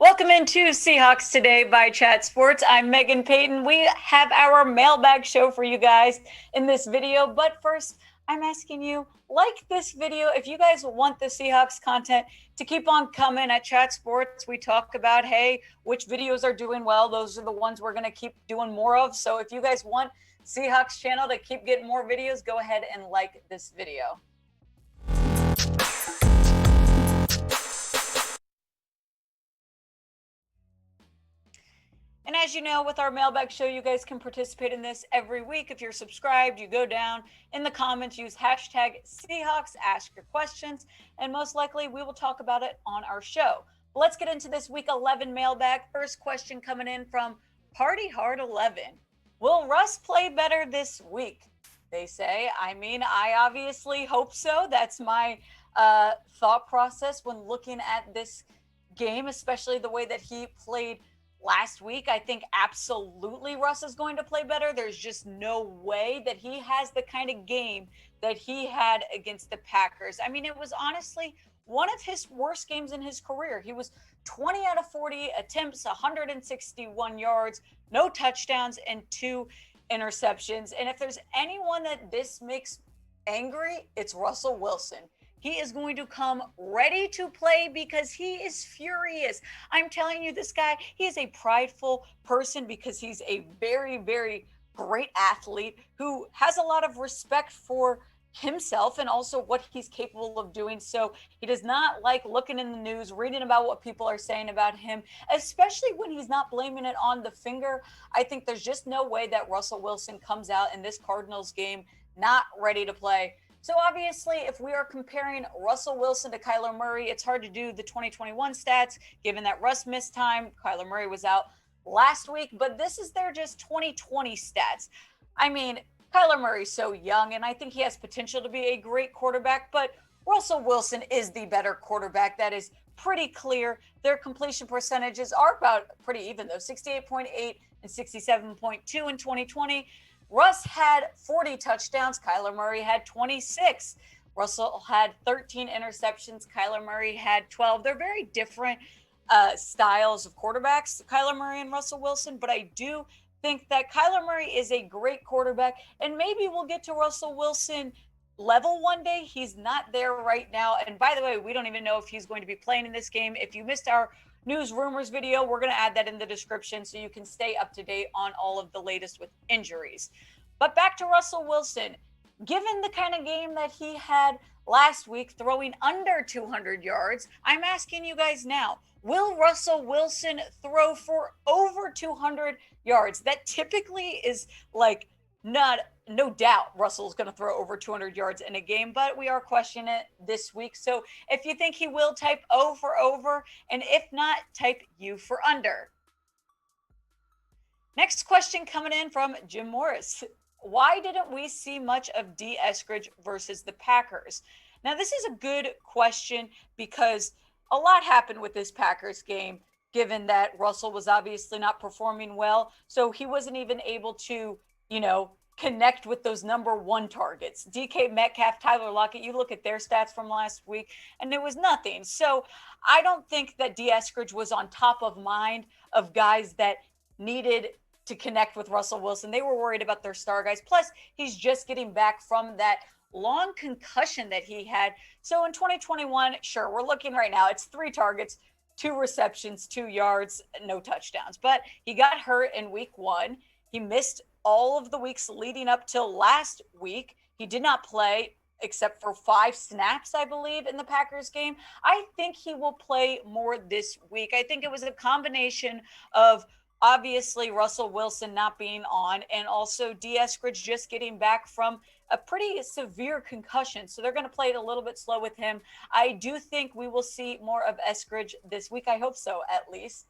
Welcome into Seahawks Today by Chat Sports. I'm Meghan Payton. We have our mailbag show for you guys in this video. But first, I'm asking you, like this video. If you guys want the Seahawks content to keep on coming at Chat Sports, we talk about, hey, which videos are doing well. Those are the ones we're going to keep doing more of. So if you guys want Seahawks channel to keep getting more videos, go ahead and like this video. And as you know, with our mailbag show, you guys can participate in this every week. If you're subscribed, you go down in the comments, use hashtag Seahawks, ask your questions, and most likely we will talk about it on our show. But let's get into this week 11 mailbag. First question coming in from Party Hard 11. Will Russ play better this week? They say. I mean, I obviously hope so. That's my thought process when looking at this game, especially the way that he played last week. I think absolutely Russ is going to play better. There's just no way that he has the kind of game that he had against the Packers. I mean, it was honestly one of his worst games in his career. He was 20 out of 40 attempts, 161 yards, no touchdowns, and 2 interceptions. And if there's anyone that this makes angry, it's Russell Wilson. He is going to come ready to play because he is furious. I'm telling you, this guy, he is a prideful person because he's a very, very great athlete who has a lot of respect for himself and also what he's capable of doing. So he does not like looking in the news, reading about what people are saying about him, especially when he's not blaming it on the finger. I think there's just no way that Russell Wilson comes out in this Cardinals game not ready to play. So obviously, if we are comparing Russell Wilson to Kyler Murray, it's hard to do the 2021 stats, given that Russ missed time. Kyler Murray was out last week, but this is their just 2020 stats. I mean, Kyler Murray's so young, and I think he has potential to be a great quarterback, but Russell Wilson is the better quarterback. That is pretty clear. Their completion percentages are about pretty even, though, 68.8 and 67.2 in 2020. Russ had 40 touchdowns. Kyler Murray had 26. Russell had 13 interceptions. Kyler Murray had 12. They're very different styles of quarterbacks, Kyler Murray and Russell Wilson, but I do think that Kyler Murray is a great quarterback, and maybe we'll get to Russell Wilson level one day. He's not there right now. And by the way, we don't even know if he's going to be playing in this game. If you missed our news rumors video, we're going to add that in the description so you can stay up to date on all of the latest with injuries. But back to Russell Wilson. Given the kind of game that he had last week, throwing under 200 yards, I'm asking you guys now, will Russell Wilson throw for over 200 yards? That typically is like no doubt Russell's going to throw over 200 yards in a game, but we are questioning it this week. So if you think he will, type O for over, and if not, type U for under. Next question coming in from Jim Morris. Why didn't we see much of Dee Eskridge versus the Packers? Now, this is a good question because a lot happened with this Packers game, given that Russell was obviously not performing well. So he wasn't even able to, connect with those number one targets. DK Metcalf, Tyler Lockett, you look at their stats from last week, and it was nothing. So I don't think that Dee Eskridge was on top of mind of guys that needed to connect with Russell Wilson. They were worried about their star guys. Plus, he's just getting back from that long concussion that he had. So in 2021, sure, we're looking right now, it's 3 targets, 2 receptions, 2 yards, no touchdowns. But he got hurt in week 1. He missed all of the weeks leading up till last week. He did not play except for 5 snaps, I believe, in the Packers game. I think he will play more this week. I think it was a combination of obviously Russell Wilson not being on and also Dee Eskridge just getting back from a pretty severe concussion. So they're going to play it a little bit slow with him. I do think we will see more of Eskridge this week. I hope so, at least.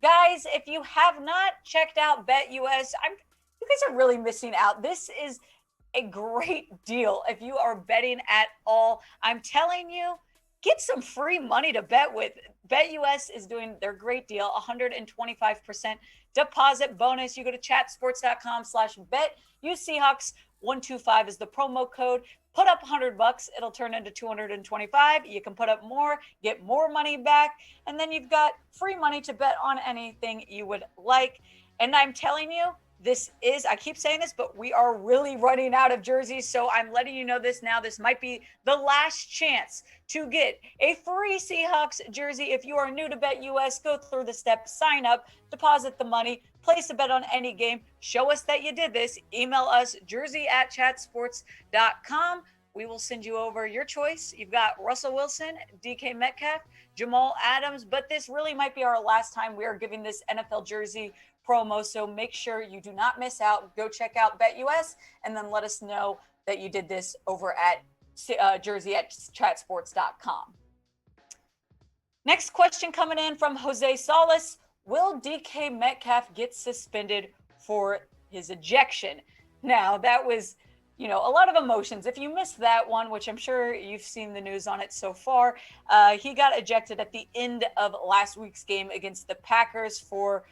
Guys, if you have not checked out BetUS, you guys are really missing out. This is a great deal if you are betting at all. I'm telling you, get some free money to bet with. BetUS is doing their great deal, 125% deposit bonus. You go to chatsports.com/bet. Use Seahawks 125 is the promo code. Put up $100, it'll turn into 225. You can put up more, get more money back, and then you've got free money to bet on anything you would like. And I'm telling you, I keep saying this, but we are really running out of jerseys. So I'm letting you know this now. This might be the last chance to get a free Seahawks jersey. If you are new to BetUS, go through the steps, sign up, deposit the money, place a bet on any game. Show us that you did this. Email us jersey@chatsports.com. We will send you over your choice. You've got Russell Wilson, DK Metcalf, Jamal Adams, but this really might be our last time we are giving this NFL jersey promo. So make sure you do not miss out. Go check out BetUS and then let us know that you did this over at jersey@chatsports.com. Next question coming in from Jose Salas. Will DK Metcalf get suspended for his ejection? Now, that was, a lot of emotions. If you missed that one, which I'm sure you've seen the news on it so far, he got ejected at the end of last week's game against the Packers for,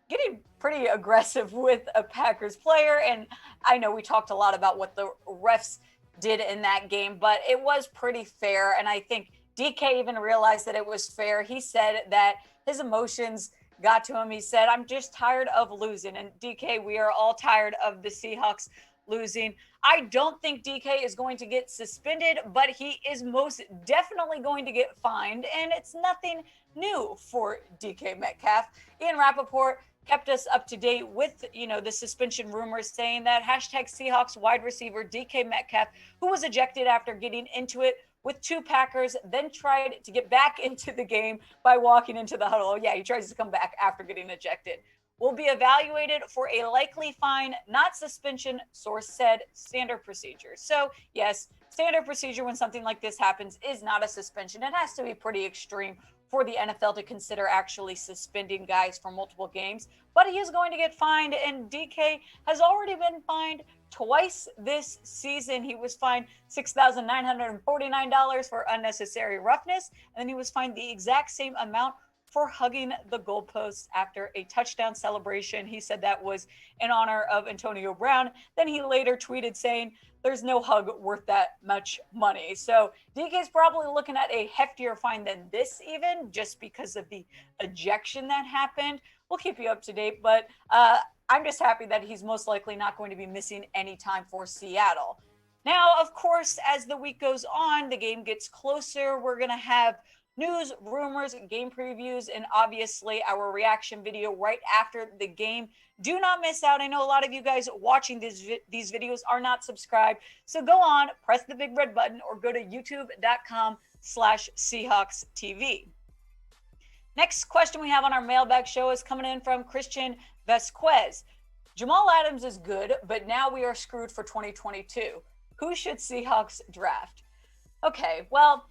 getting pretty aggressive with a Packers player. And I know we talked a lot about what the refs did in that game, but it was pretty fair. And I think DK even realized that it was fair. He said that his emotions got to him. He said, "I'm just tired of losing." And DK, we are all tired of the Seahawks losing. I don't think DK is going to get suspended, but he is most definitely going to get fined. And it's nothing new for DK Metcalf. Ian Rappaport kept us up to date with, the suspension rumors, saying that #Seahawks wide receiver DK Metcalf, who was ejected after getting into it with two Packers, then tried to get back into the game by walking into the huddle. Yeah, he tries to come back after getting ejected. Will be evaluated for a likely fine, not suspension, source said. Standard procedure. So, yes, standard procedure when something like this happens is not a suspension. It has to be pretty extreme for the NFL to consider actually suspending guys for multiple games. But he is going to get fined, and DK has already been fined twice this season. He was fined $6,949 for unnecessary roughness, and then he was fined the exact same amount for hugging the goalposts after a touchdown celebration. He said that was in honor of Antonio Brown. Then he later tweeted saying, "There's no hug worth that much money." So DK's probably looking at a heftier fine than this, even just because of the ejection that happened. We'll keep you up to date, but I'm just happy that he's most likely not going to be missing any time for Seattle. Now, of course, as the week goes on, the game gets closer. We're going to have news, rumors, game previews, and obviously our reaction video right after the game. Do not miss out. I know a lot of you guys watching these videos are not subscribed. So go on, press the big red button, or go to youtube.com/Seahawks TV. Next question we have on our mailbag show is coming in from Christian Vasquez. Jamal Adams is good, but now we are screwed for 2022. Who should Seahawks draft? Okay, well,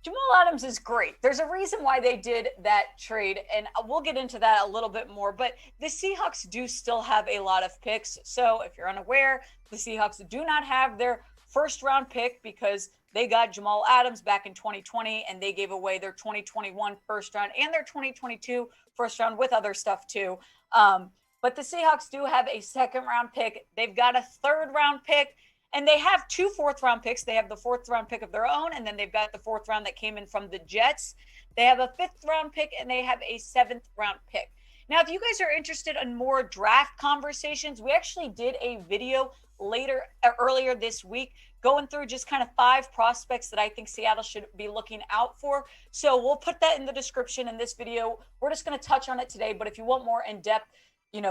Jamal Adams is great. There's a reason why they did that trade, and we'll get into that a little bit more. But the Seahawks do still have a lot of picks. So if you're unaware, the Seahawks do not have their first-round pick because they got Jamal Adams back in 2020, and they gave away their 2021 first round and their 2022 first round with other stuff too. But the Seahawks do have a second-round pick. They've got a third-round pick. And they have two fourth-round picks. They have the fourth-round pick of their own, and then they've got the fourth round that came in from the Jets. They have a fifth-round pick, and they have a seventh-round pick. Now, if you guys are interested in more draft conversations, we actually did a video earlier this week going through just kind of 5 prospects that I think Seattle should be looking out for. So we'll put that in the description in this video. We're just going to touch on it today, but if you want more in-depth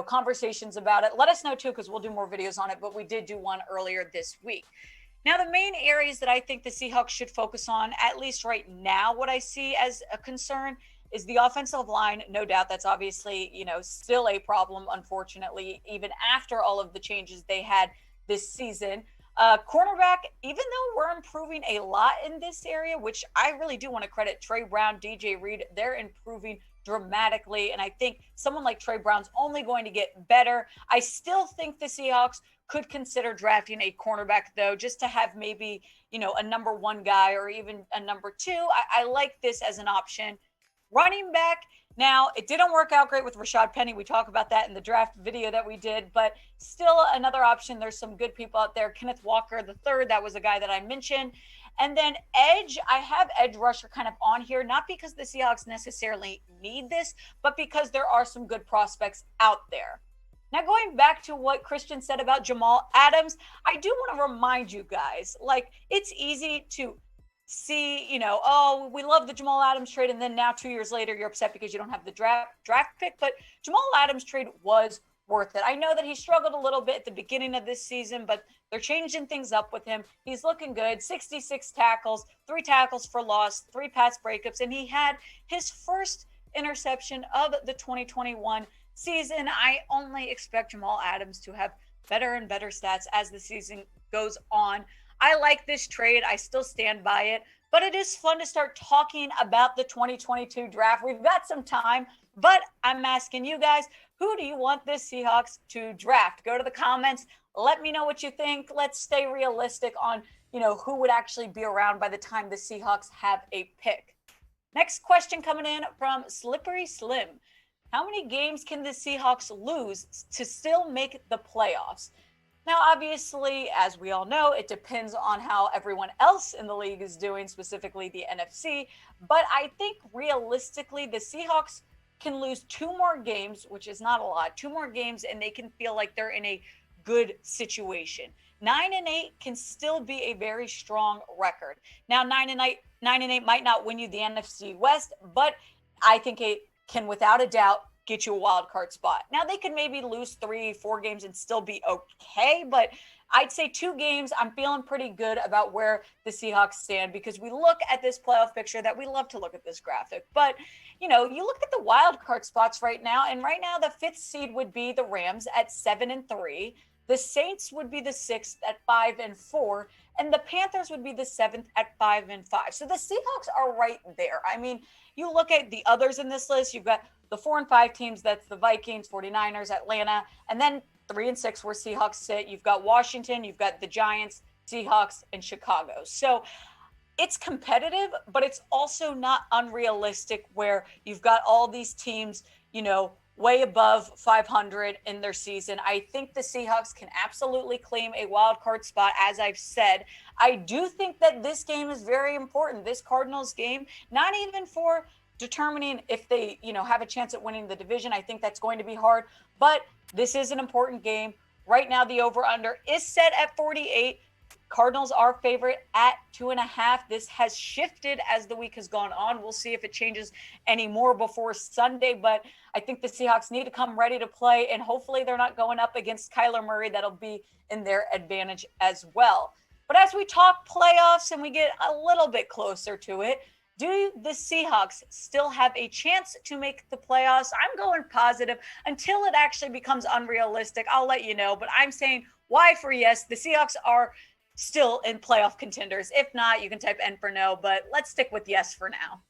conversations about it, let us know too, because we'll do more videos on it. But we did do one earlier this week. Now, the main areas that I think the Seahawks should focus on, at least right now, what I see as a concern is the offensive line. No doubt that's obviously, still a problem, unfortunately, even after all of the changes they had this season. Cornerback, even though we're improving a lot in this area, which I really do want to credit Trey Brown, DJ Reed, they're improving dramatically. And I think someone like Trey Brown's only going to get better. I still think the Seahawks could consider drafting a cornerback, though, just to have maybe, a number 1 guy or even a number 2. I like this as an option. Running back, now it didn't work out great with Rashad Penny. We talk about that in the draft video that we did, but still another option. There's some good people out there. Kenneth Walker III, that was a guy that I mentioned. And then edge, I have edge rusher kind of on here, not because the Seahawks necessarily need this, but because there are some good prospects out there. Now, going back to what Christian said about Jamal Adams, I do want to remind you guys, like, it's easy to see, oh, we love the Jamal Adams trade, and then now 2 years later, you're upset because you don't have the draft pick. But Jamal Adams trade was worth it. I know that he struggled a little bit at the beginning of this season, but they're changing things up with him. He's looking good. 66 tackles, 3 tackles for loss, 3 pass breakups, and he had his first interception of the 2021 season. I only expect Jamal Adams to have better and better stats as the season goes on. I like this trade. I still stand by it, but it is fun to start talking about the 2022 draft. We've got some time, but I'm asking you guys, who do you want this Seahawks to draft? Go to the comments. Let me know what you think. Let's stay realistic on, who would actually be around by the time the Seahawks have a pick. Next question coming in from Slippery Slim. How many games can the Seahawks lose to still make the playoffs? Now, obviously, as we all know, it depends on how everyone else in the league is doing, specifically the NFC. But I think realistically, the Seahawks can lose 2 more games, which is not a lot, 2 more games, and they can feel like they're in a good situation. 9-8 can still be a very strong record. Now, 9-8 might not win you the NFC West, but I think it can, without a doubt, get you a wild card spot. Now, they could maybe lose 3-4 games and still be okay, but I'd say 2 games, I'm feeling pretty good about where the Seahawks stand, because we look at this playoff picture that we love to look at this graphic. But, you look at the wild card spots right now, and right now the 5th seed would be the Rams at 7-3. The Saints would be the 6th at 5-4, and the Panthers would be the 7th at 5-5. So the Seahawks are right there. I mean, you look at the others in this list, you've got the 4 and 5 teams, that's the Vikings, 49ers, Atlanta, and then 3 and 6 where Seahawks sit. You've got Washington, you've got the Giants, Seahawks, and Chicago. So it's competitive, but it's also not unrealistic where you've got all these teams, way above 500 in their season. I think the Seahawks can absolutely claim a wild card spot, as I've said. I do think that this game is very important. This Cardinals game, not even for determining if they, have a chance at winning the division. I think that's going to be hard, but this is an important game. Right now, the over-under is set at 48. Cardinals are favorite at 2.5. This has shifted as the week has gone on. We'll see if it changes any more before Sunday, but I think the Seahawks need to come ready to play, and hopefully they're not going up against Kyler Murray. That'll be in their advantage as well. But as we talk playoffs and we get a little bit closer to it, do the Seahawks still have a chance to make the playoffs? I'm going positive until it actually becomes unrealistic. I'll let you know, but I'm saying Y for yes. The Seahawks are still in playoff contenders. If not, you can type N for no, but let's stick with yes for now.